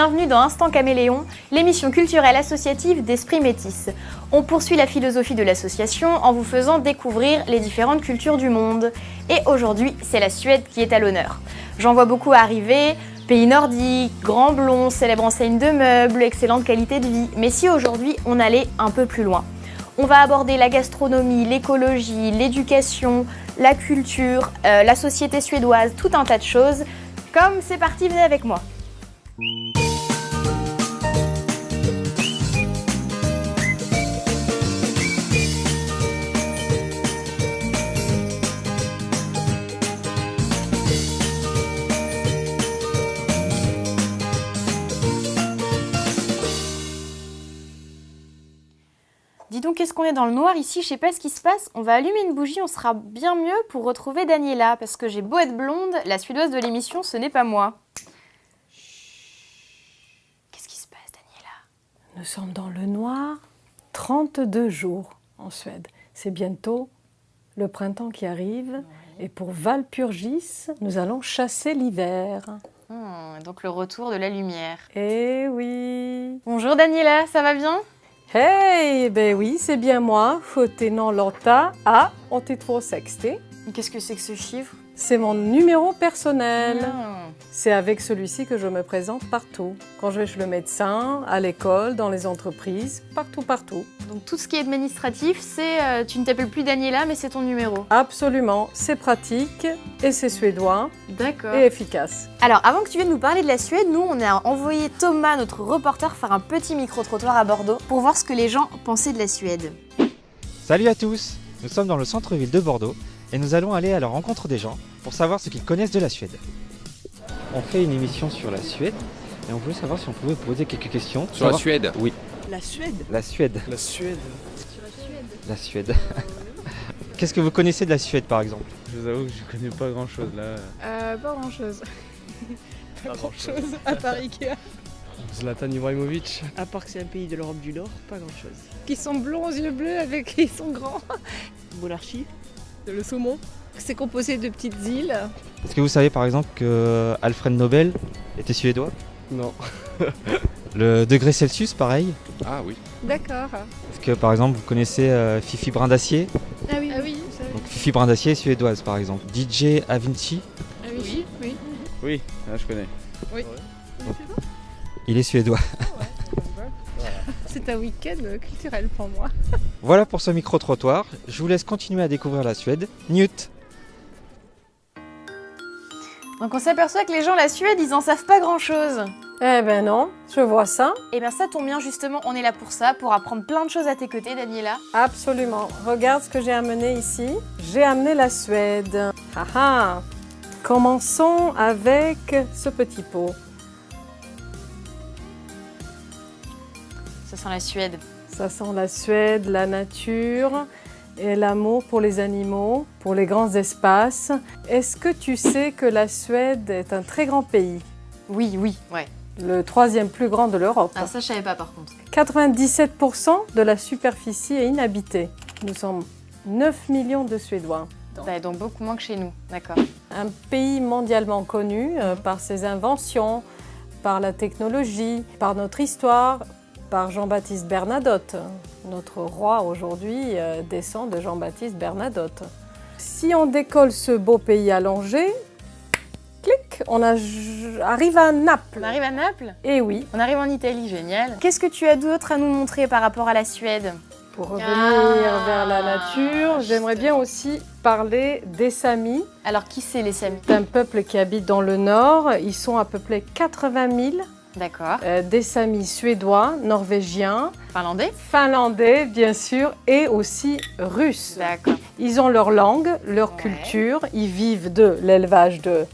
Bienvenue dans Instant Caméléon, l'émission culturelle associative d'Esprit Métis. On poursuit la philosophie de l'association en vous faisant découvrir les différentes cultures du monde. Et aujourd'hui, c'est la Suède qui est à l'honneur. J'en vois beaucoup arriver, pays nordique, grand blond, célèbre enseigne de meubles, excellente qualité de vie. Mais si aujourd'hui, on allait un peu plus loin? On va aborder la gastronomie, l'écologie, l'éducation, la culture, la société suédoise, tout un tas de choses. Comme c'est parti, venez avec moi. Dis donc, qu'est-ce qu'on est dans le noir ici? Je sais pas ce qui se passe. On va allumer une bougie, on sera bien mieux pour retrouver Daniela. Parce que j'ai beau être blonde, la suédoise de l'émission, ce n'est pas moi. Qu'est-ce qui se passe, Daniela? Nous sommes dans le noir, 32 jours en Suède. C'est bientôt le printemps qui arrive. Et pour Valpurgis, nous allons chasser l'hiver. Donc le retour de la lumière. Eh oui. Bonjour Daniela, ça va bien? Hey, ben oui, c'est bien moi, Foténan Lotta à 8260. Qu'est-ce que c'est que ce chiffre? C'est mon numéro personnel. Ah. C'est avec celui-ci que je me présente partout. Quand je vais chez le médecin, à l'école, dans les entreprises, partout. Donc tout ce qui est administratif, c'est tu ne t'appelles plus Daniela, mais c'est ton numéro. Absolument, c'est pratique et c'est suédois D'accord. et efficace. Alors, avant que tu viennes nous parler de la Suède, nous, on a envoyé Thomas, notre reporter, faire un petit micro-trottoir à Bordeaux pour voir ce que les gens pensaient de la Suède. Salut à tous! Nous sommes dans le centre-ville de Bordeaux et nous allons aller à la rencontre des gens pour savoir ce qu'ils connaissent de la Suède. On fait une émission sur la Suède et on voulait savoir si on pouvait vous poser quelques questions. Sur la Suède? Oui. La Suède? La Suède. La Suède? La Suède. Qu'est-ce que vous connaissez de la Suède par exemple? Je vous avoue que je connais pas grand chose là. Pas grand chose. Pas grand chose, à part Ikea. Zlatan Ibrahimovic. À part que c'est un pays de l'Europe du Nord, pas grand chose. Qui sont blonds aux yeux bleus avec qui sont grands. Monarchie. Le saumon. C'est composé de petites îles. Est-ce que vous savez par exemple que Alfred Nobel était suédois? Non. Le degré Celsius pareil? Ah oui. D'accord. Est-ce que par exemple vous connaissez Fifi Brindacier? Ah oui, ça Donc Fifi Brindacier est suédoise par exemple. DJ Avinci, Ah oui, oui. Oui, là je connais. il est suédois. C'est un week-end culturel pour moi. Voilà pour ce micro-trottoir. Je vous laisse continuer à découvrir la Suède. Newt! Donc on s'aperçoit que les gens, la Suède, ils en savent pas grand-chose. Eh ben non, je vois ça. Et bien ça tombe bien, justement, on est là pour ça, pour apprendre plein de choses à tes côtés, Daniela. Absolument. Regarde ce que j'ai amené ici. J'ai amené la Suède. Haha. Commençons avec ce petit pot. Ça sent la Suède. Ça sent la Suède, la nature et l'amour pour les animaux, pour les grands espaces. Est-ce que tu sais que la Suède est un très grand pays? Oui, ouais. Le troisième plus grand de l'Europe. Ah ça, je savais pas par contre. 97% de la superficie est inhabitée. Nous sommes 9 millions de Suédois. Ouais, donc beaucoup moins que chez nous, d'accord. Un pays mondialement connu par ses inventions, par la technologie, par notre histoire, par Jean-Baptiste Bernadotte. Notre roi aujourd'hui descend de Jean-Baptiste Bernadotte. Si on décolle ce beau pays allongé, clic, arrive à Naples. On arrive à Naples? Eh oui, On arrive en Italie, génial. Qu'est-ce que tu as d'autre à nous montrer par rapport à la Suède? pour revenir vers la nature, j'aimerais bien aussi parler des Samis. Alors qui c'est les Samis? C'est un peuple qui habite dans le nord. Ils sont à peu près 80 000. D'accord. Des Samis suédois, norvégiens, finlandais bien sûr, et aussi russes. D'accord. Ils ont leur langue, leur culture, ils vivent de l'élevage de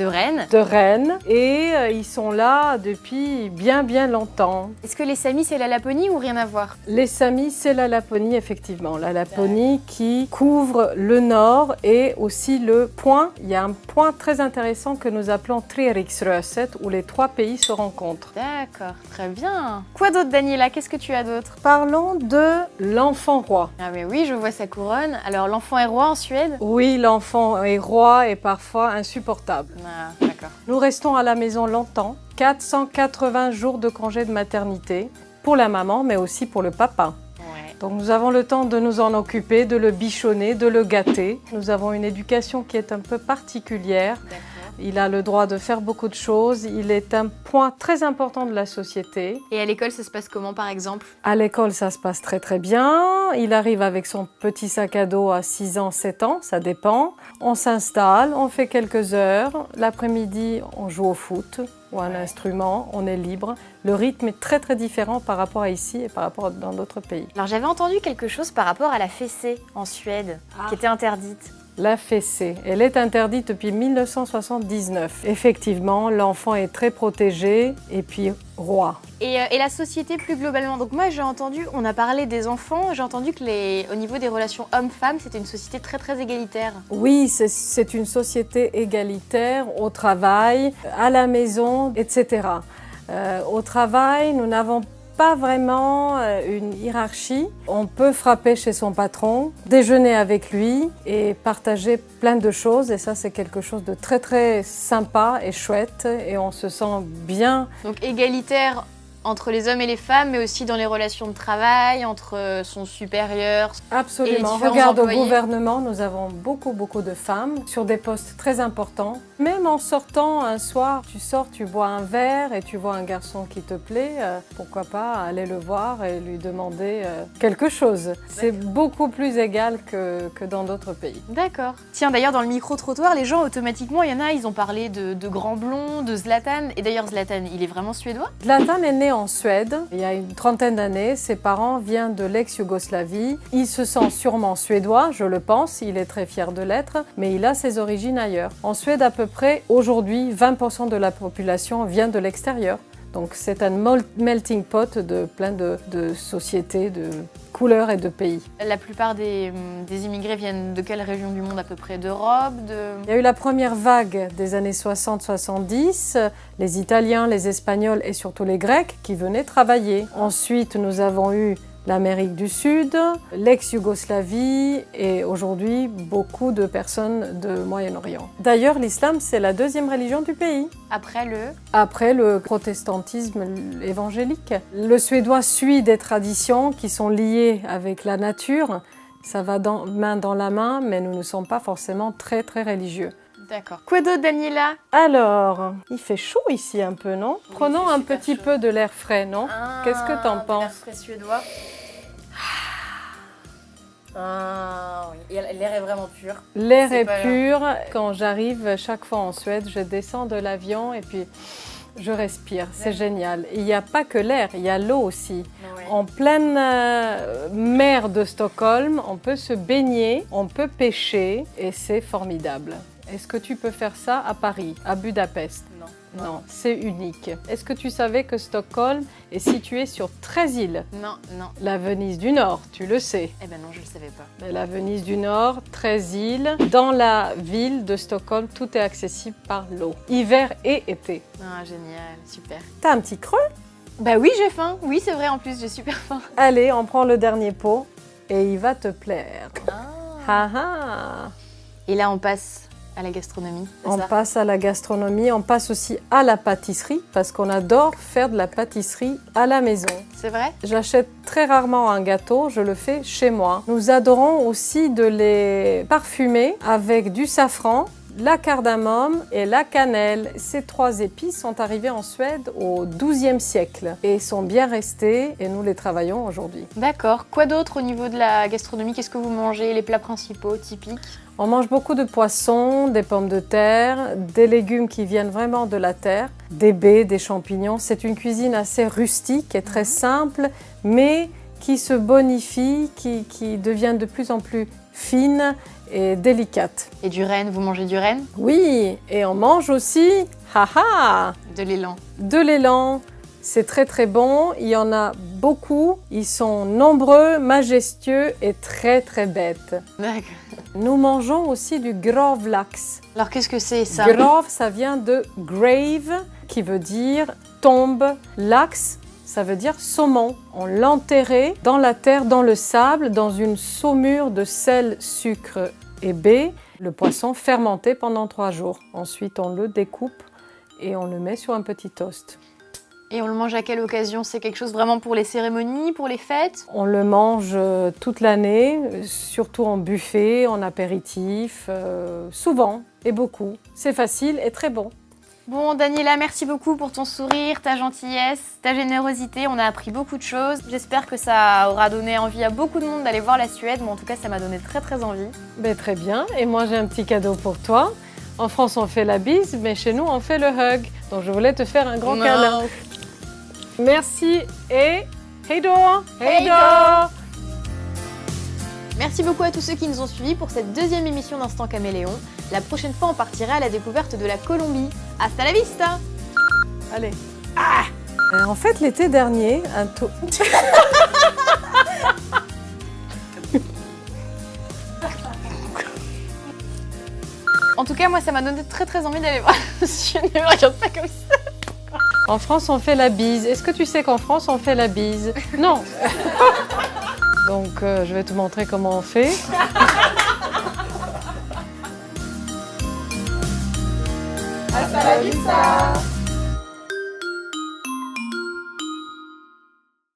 rennes et ils sont là depuis bien longtemps. Est-ce que les Samis c'est la Laponie ou rien à voir? Les Samis, c'est la Laponie effectivement, la Laponie qui couvre le nord et aussi le point. Il y a un point très intéressant que nous appelons Treriksröset où les trois pays se rencontrent. D'accord, très bien. Quoi d'autre Daniela? Qu'est-ce que tu as d'autre? Parlons de l'enfant roi. Ah mais oui, je vois sa couronne. Alors l'enfant est roi en Suède? Oui, l'enfant est roi et parfois insupportable. Ah, d'accord. D'accord. Nous restons à la maison longtemps, 480 jours de congé de maternité pour la maman, mais aussi pour le papa. Ouais. Donc nous avons le temps de nous en occuper, de le bichonner, de le gâter. Nous avons une éducation qui est un peu particulière. D'accord. Il a le droit de faire beaucoup de choses. Il est un point très important de la société. Et à l'école, ça se passe comment par exemple? À l'école, ça se passe très très bien. Il arrive avec son petit sac à dos à 6 ans, 7 ans, ça dépend. On s'installe, on fait quelques heures. L'après-midi, on joue au foot ou un instrument, on est libre. Le rythme est très très différent par rapport à ici et par rapport à dans d'autres pays. Alors j'avais entendu quelque chose par rapport à la fessée en Suède, qui était interdite. La fessée, elle est interdite depuis 1979. Effectivement, l'enfant est très protégé et puis roi. Et la société plus globalement. Donc moi j'ai entendu, on a parlé des enfants, j'ai entendu que au niveau des relations hommes-femmes, c'était une société très très égalitaire. Oui, c'est une société égalitaire au travail, à la maison, etc. Au travail, nous n'avons pas vraiment une hiérarchie. On peut frapper chez son patron, déjeuner avec lui et partager plein de choses. Et ça, c'est quelque chose de très très sympa et chouette. Et on se sent bien. Donc égalitaire entre les hommes et les femmes, mais aussi dans les relations de travail, entre son supérieur. Absolument. différents Regarde, employés. au gouvernement, nous avons beaucoup de femmes sur des postes très importants. Même en sortant un soir, tu sors, tu bois un verre et tu vois un garçon qui te plaît, pourquoi pas aller le voir et lui demander quelque chose. C'est beaucoup plus égal que dans d'autres pays. D'accord. Tiens, d'ailleurs, dans le micro-trottoir, les gens, automatiquement, il y en a, ils ont parlé de grands blonds, de Zlatan. Et d'ailleurs, Zlatan, il est vraiment suédois? Zlatan est né en Suède il y a une trentaine d'années. Ses parents viennent de l'ex-Yougoslavie. Il se sent sûrement suédois, je le pense. Il est très fier de l'être, mais il a ses origines ailleurs. En Suède, à peu près, aujourd'hui, 20% de la population vient de l'extérieur. Donc c'est un melting pot de plein de sociétés, de couleurs et de pays. La plupart des immigrés viennent de quelle région du monde à peu près? D'Europe, Il y a eu la première vague des années 60-70, les Italiens, les Espagnols et surtout les Grecs qui venaient travailler. Ensuite, nous avons eu l'Amérique du Sud, l'ex-Yougoslavie et aujourd'hui beaucoup de personnes de Moyen-Orient. D'ailleurs, l'islam, c'est la deuxième religion du pays. Après le protestantisme évangélique. Le suédois suit des traditions qui sont liées avec la nature. Ça va main dans la main, mais nous ne sommes pas forcément très très religieux. D'accord. Quoi d'autre, Daniela? Alors, il fait chaud ici un peu, non? Oui, Prenons un petit peu de l'air frais, non? Qu'est-ce que t'en penses? L'air frais suédois. Ah oui, l'air est vraiment pur. L'air est pur. Quand j'arrive chaque fois en Suède, je descends de l'avion et puis je respire. C'est génial. Il n'y a pas que l'air, il y a l'eau aussi. Ouais. En pleine mer de Stockholm, on peut se baigner, on peut pêcher et c'est formidable. Est-ce que tu peux faire ça à Paris, à Budapest? Non, c'est unique. Est-ce que tu savais que Stockholm est situé sur 13 îles? Non. La Venise du Nord, tu le sais. Eh ben non, je le savais pas. Mais la Venise du Nord, 13 îles. Dans la ville de Stockholm, tout est accessible par l'eau. Hiver et été. Ah, génial, super. T'as un petit creux? Bah oui, j'ai faim. Oui, c'est vrai, en plus, j'ai super faim. Allez, on prend le dernier pot et il va te plaire. Ah ah. Et là, on passe à la gastronomie. On passe à la gastronomie, on passe aussi à la pâtisserie parce qu'on adore faire de la pâtisserie à la maison. C'est vrai? J'achète très rarement un gâteau, je le fais chez moi. Nous adorons aussi de les parfumer avec du safran, la cardamome et la cannelle. Ces trois épices sont arrivées en Suède au XIIe siècle et sont bien restées et nous les travaillons aujourd'hui. D'accord. Quoi d'autre au niveau de la gastronomie? Qu'est-ce que vous mangez? Les plats principaux, typiques? On mange beaucoup de poissons, des pommes de terre, des légumes qui viennent vraiment de la terre, des baies, des champignons. C'est une cuisine assez rustique et très simple, mais qui se bonifie, qui devient de plus en plus fine et délicate. Et du renne, vous mangez du renne? Oui, et on mange aussi, de l'élan. De l'élan. C'est très très bon, il y en a beaucoup, ils sont nombreux, majestueux et très très bêtes. D'accord. Nous mangeons aussi du gravlax. Alors qu'est-ce que c'est ça? Grave, ça vient de grave, qui veut dire tombe. Lax, ça veut dire saumon. On l'enterrait dans la terre, dans le sable, dans une saumure de sel, sucre et baies. Le poisson fermenté pendant 3 jours. Ensuite, on le découpe et on le met sur un petit toast. Et on le mange à quelle occasion? C'est quelque chose vraiment pour les cérémonies, pour les fêtes? On le mange toute l'année, surtout en buffet, en apéritif, souvent et beaucoup. C'est facile et très bon. Bon, Daniela, merci beaucoup pour ton sourire, ta gentillesse, ta générosité. On a appris beaucoup de choses. J'espère que ça aura donné envie à beaucoup de monde d'aller voir la Suède. Moi, en tout cas, ça m'a donné très envie. Ben, très bien. Et moi, j'ai un petit cadeau pour toi. En France, on fait la bise, mais chez nous, on fait le hug. Donc, je voulais te faire un grand câlin. Merci et hej då! Hej då! Merci beaucoup à tous ceux qui nous ont suivis pour cette deuxième émission d'Instant Caméléon. La prochaine fois, on partira à la découverte de la Colombie. Hasta la vista! Allez. En fait, l'été dernier, En tout cas, moi, ça m'a donné très envie d'aller voir. Je ne me regarde pas comme ça. En France, on fait la bise. Est-ce que tu sais qu'en France, on fait la bise? Non. Donc, je vais te montrer comment on fait. Hasta la vista!